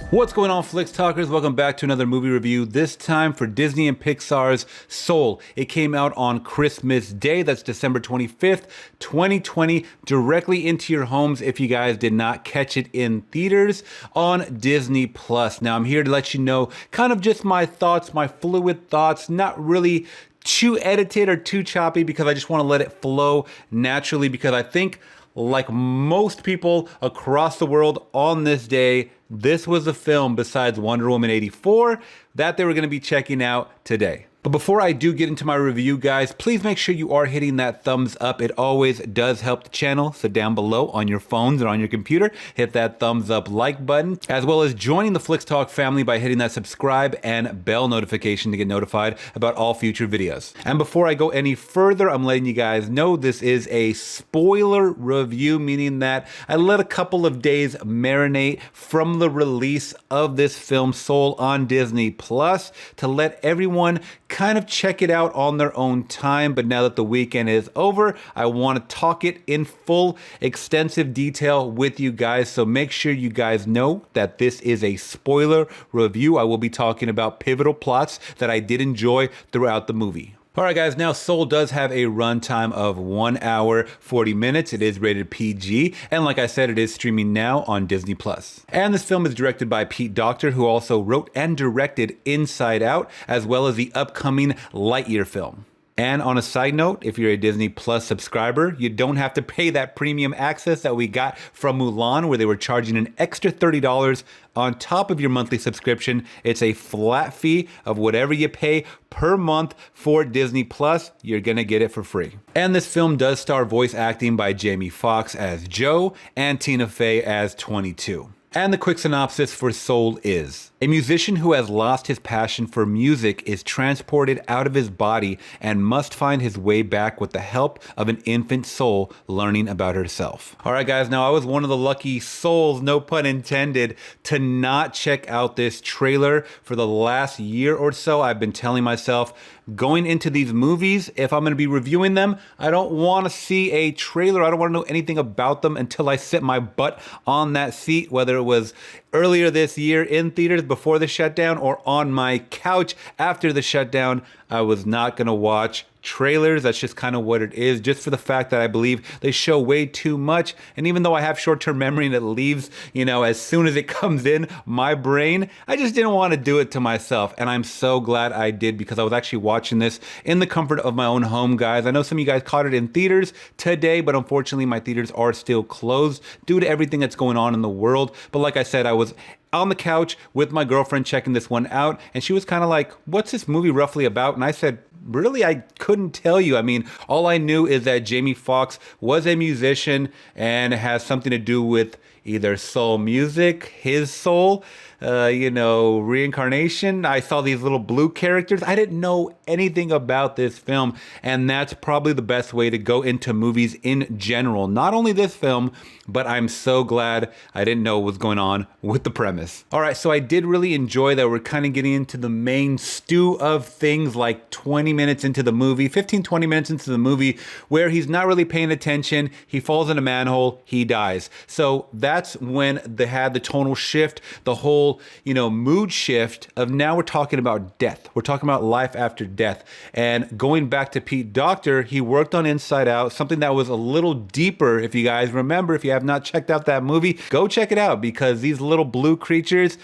What's going on, Flix Talkers? Welcome back to another movie review, this time for Disney and Pixar's Soul. It came out on Christmas Day, that's December 25th, 2020, directly into your homes if you guys did not catch it in theaters on Disney+. Now, I'm here to let you know kind of just my thoughts, my fluid thoughts, not really too edited or too choppy because I just want to let it flow naturally because I think, like most people across the world on this day, this was a film besides Wonder Woman 84 that they were going to be checking out today. But before I do get into my review, guys, please make sure you are hitting that thumbs up. It always does help the channel. So down below on your phones or on your computer, hit that thumbs up like button, as well as joining the Flix Talk family by hitting that subscribe and bell notification to get notified about all future videos. And before I go any further, I'm letting you guys know this is a spoiler review, meaning that I let a couple of days marinate from the release of this film Soul on Disney Plus to let everyone kind of check it out on their own time. But now that the weekend is over, I want to talk it in full, extensive detail with you guys. So make sure you guys know that this is a spoiler review. I will be talking about pivotal plots that I did enjoy throughout the movie. All right, guys, now Soul does have a runtime of 1 hour, 40 minutes. It is rated PG. And like I said, it is streaming now on Disney+. And this film is directed by Docter, who also wrote and directed Inside Out, as well as the upcoming Lightyear film. And on a side note, if you're a Disney Plus subscriber, you don't have to pay that premium access that we got from Mulan, where they were charging an extra $30 on top of your monthly subscription. It's a flat fee of whatever you pay per month for Disney Plus. You're gonna get it for free. And this film does star voice acting by Jamie Foxx as Joe and Tina Fey as 22. And the quick synopsis for Soul is: a musician who has lost his passion for music is transported out of his body and must find his way back with the help of an infant soul learning about herself. All right, guys, now I was one of the lucky souls, no pun intended, to not check out this trailer for the last year or so. I've been telling myself, going into these movies, if I'm going to be reviewing them, I don't want to see a trailer. I don't want to know anything about them until I sit my butt on that seat, whether it was earlier this year in theaters before the shutdown or on my couch after the shutdown. I was not going to watch trailers. That's just kind of what it is, just for the fact that I believe they show way too much. And even though I have short-term memory and it leaves, as soon as it comes in my brain, I just didn't want to do it to myself. And I'm so glad I did, because I was actually watching this in the comfort of my own home, guys. I know some of you guys caught it in theaters today, but unfortunately my theaters are still closed due to everything that's going on in the world. But like I said, I was on the couch with my girlfriend checking this one out, and she was kind of like, what's this movie roughly about? And I said, really, I couldn't tell you. I mean, all I knew is that Jamie Foxx was a musician and it has something to do with either soul music, his soul, reincarnation. I saw these little blue characters. I didn't know anything about this film, and that's probably the best way to go into movies in general. Not only this film, but I'm so glad I didn't know what was going on with the premise. All right, so I did really enjoy that we're kind of getting into the main stew of things like 20 minutes into the movie, 15, 20 minutes into the movie, where he's not really paying attention. He falls in a manhole, he dies. So that's when they had the tonal shift, the whole, mood shift of now we're talking about death. We're talking about life after death. And going back to Docter, he worked on Inside Out, something that was a little deeper. If you guys remember, if you have not checked out that movie, go check it out, because these little blue creatures,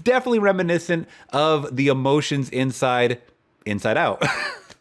definitely reminiscent of the emotions Inside Out.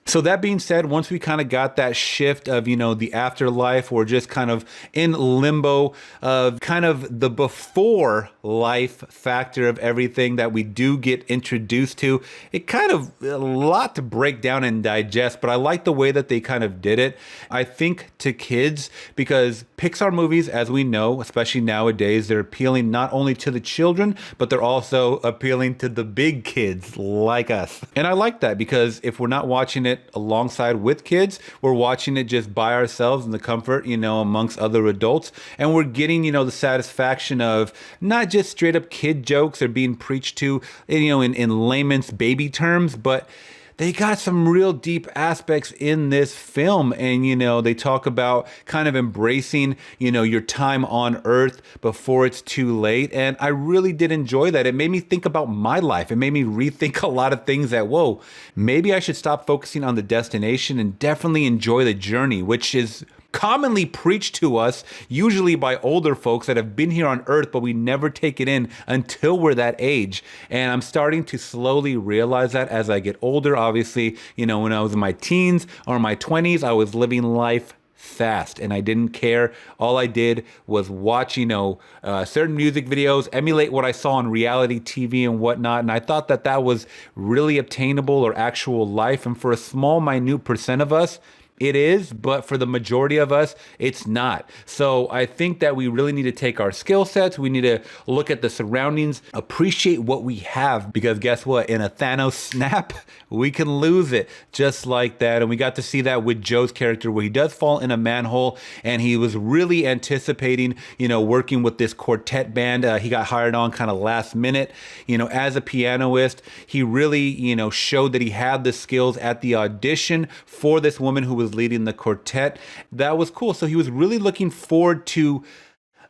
So that being said, once we kind of got that shift of, the afterlife, or just kind of in limbo of kind of the before life factor of everything that we do get introduced to, it kind of a lot to break down and digest, but I like the way that they kind of did it. I think to kids, because Pixar movies, as we know, especially nowadays, they're appealing not only to the children, but they're also appealing to the big kids like us. And I like that, because if we're not watching it alongside with kids, we're watching it just by ourselves in the comfort, amongst other adults, and we're getting, the satisfaction of not just straight up kid jokes or being preached to, in layman's baby terms, but they got some real deep aspects in this film. And, they talk about kind of embracing, your time on Earth before it's too late. And I really did enjoy that. It made me think about my life. It made me rethink a lot of things that, whoa, maybe I should stop focusing on the destination and definitely enjoy the journey, which is commonly preached to us, usually by older folks that have been here on Earth, but we never take it in until we're that age. And I'm starting to slowly realize that as I get older. Obviously, when I was in my teens or my 20s, I was living life fast and I didn't care. All I did was watch, certain music videos, emulate what I saw on reality TV and whatnot. And I thought that that was really obtainable or actual life. And for a small, minute percent of us, it is, but for the majority of us, it's not. So I think that we really need to take our skill sets. We need to look at the surroundings, appreciate what we have, because guess what? In a Thanos snap, we can lose it just like that. And we got to see that with Joe's character, where he does fall in a manhole and he was really anticipating, working with this quartet band. He got hired on kind of last minute, as a pianist. He really, showed that he had the skills at the audition for this woman who was leading the quartet. That was cool. So he was really looking forward to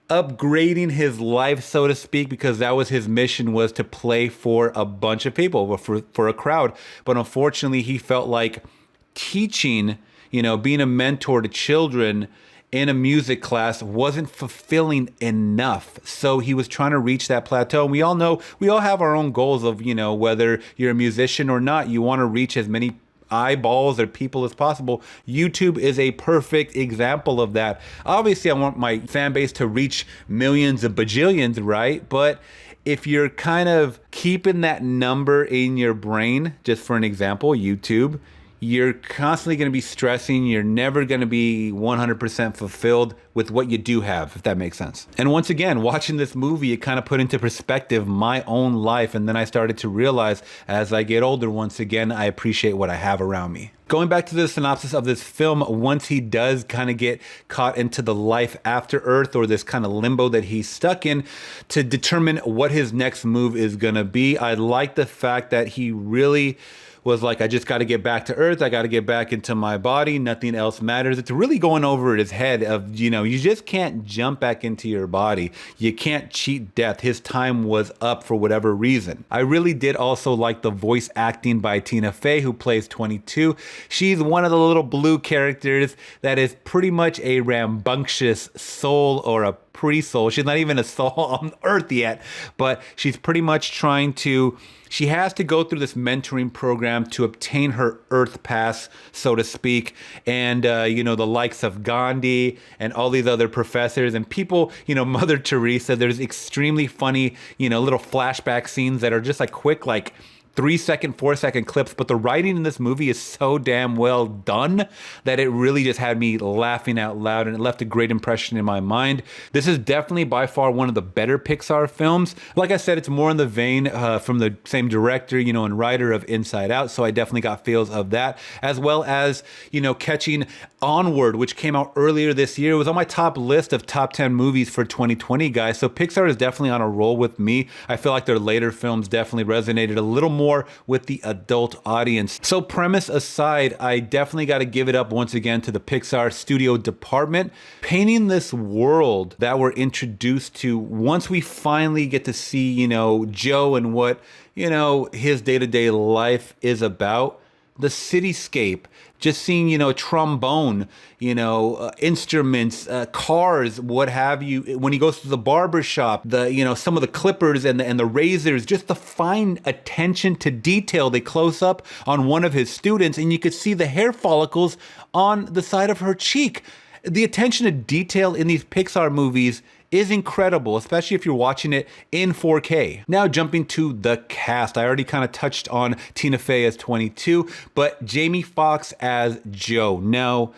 upgrading his life, so to speak, because that was his mission, was to play for a bunch of people, for a crowd. But unfortunately, he felt like teaching, being a mentor to children in a music class wasn't fulfilling enough. So he was trying to reach that plateau. And we all know, we all have our own goals of, whether you're a musician or not, you want to reach as many eyeballs or people as possible. YouTube is a perfect example of that. Obviously, I want my fan base to reach millions of bajillions, right? But if you're kind of keeping that number in your brain, just for an example, YouTube, you're constantly going to be stressing. You're never going to be 100% fulfilled with what you do have, if that makes sense. And once again, watching this movie, it kind of put into perspective my own life. And then I started to realize, as I get older, once again, I appreciate what I have around me. Going back to the synopsis of this film, once he does kind of get caught into the life after Earth, or this kind of limbo that he's stuck in, to determine what his next move is going to be, I like the fact that he really was like, I just got to get back to Earth. I got to get back into my body. Nothing else matters. It's really going over his head of, you just can't jump back into your body. You can't cheat death. His time was up for whatever reason. I really did also like the voice acting by Tina Fey, who plays 22. She's one of the little blue characters that is pretty much a rambunctious soul, or a pre-soul. She's not even a soul on Earth yet, but she's pretty much she has to go through this mentoring program to obtain her Earth pass, so to speak. And, the likes of Gandhi and all these other professors and people, Mother Teresa, there's extremely funny, little flashback scenes that are just like quick, like 3-second, 4-second clips, but the writing in this movie is so damn well done that it really just had me laughing out loud, and it left a great impression in my mind. This is definitely by far one of the better Pixar films. Like I said, it's more in the vein from the same director, and writer of Inside Out, so I definitely got feels of that, as well as, catching Onward, which came out earlier this year. It was on my top list of top 10 movies for 2020, guys, so Pixar is definitely on a roll with me. I feel like their later films definitely resonated a little more with the adult audience. So premise aside, I definitely got to give it up once again to the Pixar studio department, painting this world that we're introduced to once we finally get to see, Joe and what, his day-to-day life is about. The cityscape, just seeing, a trombone, instruments, cars, what have you. When he goes to the barber shop, some of the clippers and the razors, just the fine attention to detail. They close up on one of his students and you could see the hair follicles on the side of her cheek. The attention to detail in these Pixar movies is incredible, especially if you're watching it in 4K. Now jumping to the cast. I already kind of touched on Tina Fey as 22, but Jamie Foxx as Joe. Now,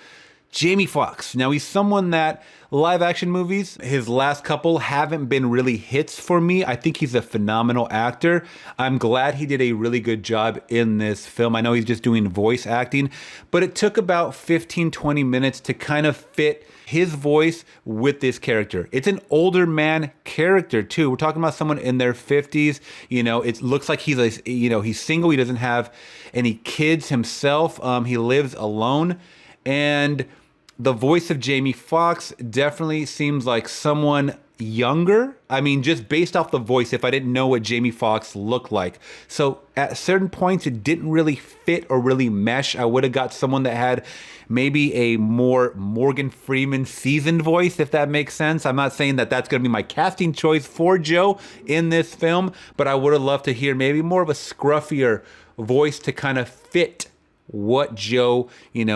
Jamie Foxx. Now, he's someone that live action movies, his last couple haven't been really hits for me. I think he's a phenomenal actor. I'm glad he did a really good job in this film. I know he's just doing voice acting, but it took about 15, 20 minutes to kind of fit his voice with this character. It's an older man character too. We're talking about someone in their 50s. You know, it looks like he's single. He doesn't have any kids himself. He lives alone. And the voice of Jamie Foxx definitely seems like someone younger. I mean, just based off the voice, if I didn't know what Jamie Foxx looked like. So at certain points, it didn't really fit or really mesh. I would have got someone that had maybe a more Morgan Freeman seasoned voice, if that makes sense. I'm not saying that that's going to be my casting choice for Joe in this film, but I would have loved to hear maybe more of a scruffier voice to kind of fit what Joe,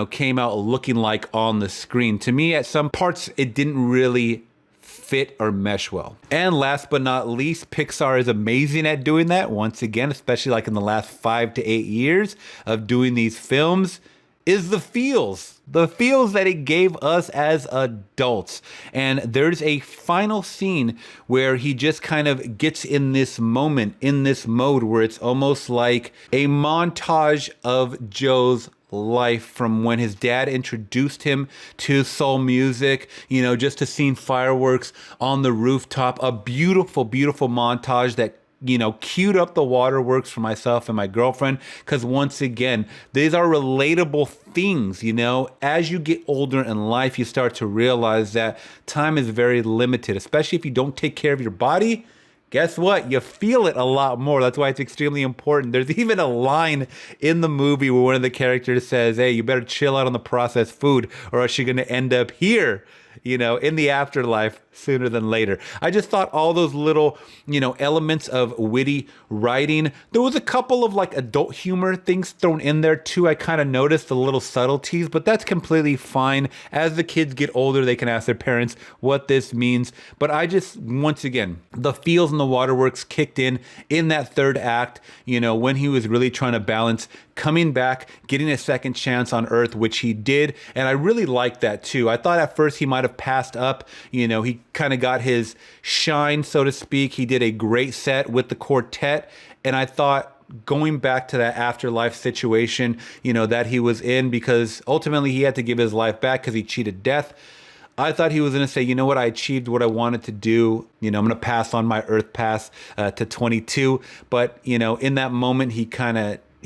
came out looking like on the screen. To me, at some parts, it didn't really fit or mesh well. And last but not least, Pixar is amazing at doing that. Once again, especially like in the last 5 to 8 years of doing these films, is the feels that it gave us as adults. And there's a final scene where he just kind of gets in this moment, in this mode where it's almost like a montage of Joe's life from when his dad introduced him to soul music, just to seeing fireworks on the rooftop. A beautiful, beautiful montage that queued up the waterworks for myself and my girlfriend, because once again, these are relatable things. As you get older in life, you start to realize that time is very limited, especially if you don't take care of your body. Guess what? You feel it a lot more. That's why it's extremely important. There's even a line in the movie where one of the characters says, hey, you better chill out on the processed food or else you're going to end up here, in the afterlife sooner than later. I just thought all those little, elements of witty writing. There was a couple of like adult humor things thrown in there too. I kind of noticed the little subtleties, but that's completely fine. As the kids get older, they can ask their parents what this means. But I just, once again, the feels and the waterworks kicked in that third act, when he was really trying to balance coming back, getting a second chance on Earth, which he did. And I really liked that too. I thought at first he might have passed up. He kind of got his shine, so to speak. He did a great set with the quartet. And I thought going back to that afterlife situation, that he was in, because ultimately he had to give his life back because he cheated death. I thought he was going to say, you know what, I achieved what I wanted to do. I'm going to pass on my Earth pass to 22. But, in that moment, he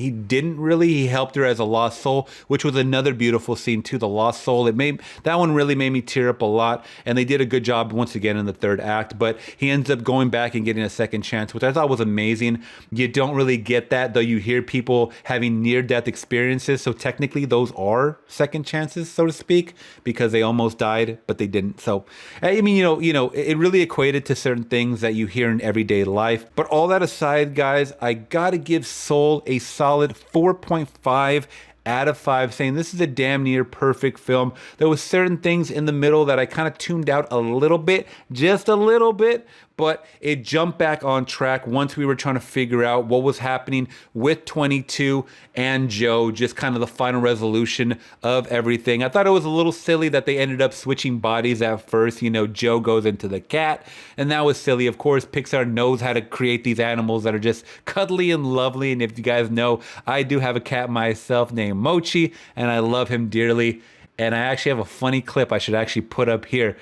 didn't really. He helped her as a lost soul, which was another beautiful scene too. The lost soul. That one really made me tear up a lot. And they did a good job once again in the third act. But he ends up going back and getting a second chance, which I thought was amazing. You don't really get that, though. You hear people having near-death experiences, so technically those are second chances, so to speak, because they almost died, but they didn't. So I mean, it really equated to certain things that you hear in everyday life. But all that aside, guys, I gotta give Soul a solid 4.5 out of 5, saying this is a damn near perfect film. There was certain things in the middle that I kind of tuned out a little bit, just a little bit, but it jumped back on track once we were trying to figure out what was happening with 22 and Joe, just kind of the final resolution of everything. I thought it was a little silly that they ended up switching bodies at first. Joe goes into the cat, and that was silly. Of course, Pixar knows how to create these animals that are just cuddly and lovely, and if you guys know, I do have a cat myself named Mochi, and I love him dearly. And I actually have a funny clip I should actually put up here.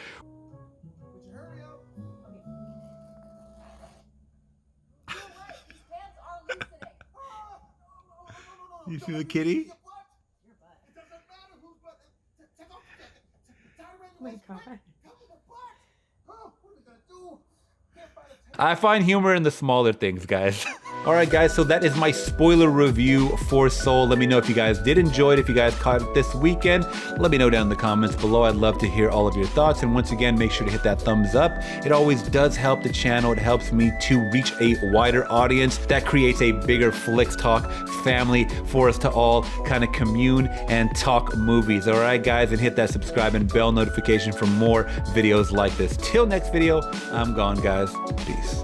You see the kitty? I find humor in the smaller things, guys. All right, guys, so that is my spoiler review for Soul. Let me know if you guys did enjoy it, if you guys caught it this weekend. Let me know down in the comments below. I'd love to hear all of your thoughts. And once again, make sure to hit that thumbs up. It always does help the channel. It helps me to reach a wider audience. That creates a bigger Flix Talk family for us to all kind of commune and talk movies. All right, guys, and hit that subscribe and bell notification for more videos like this. Till next video, I'm gone, guys. Peace.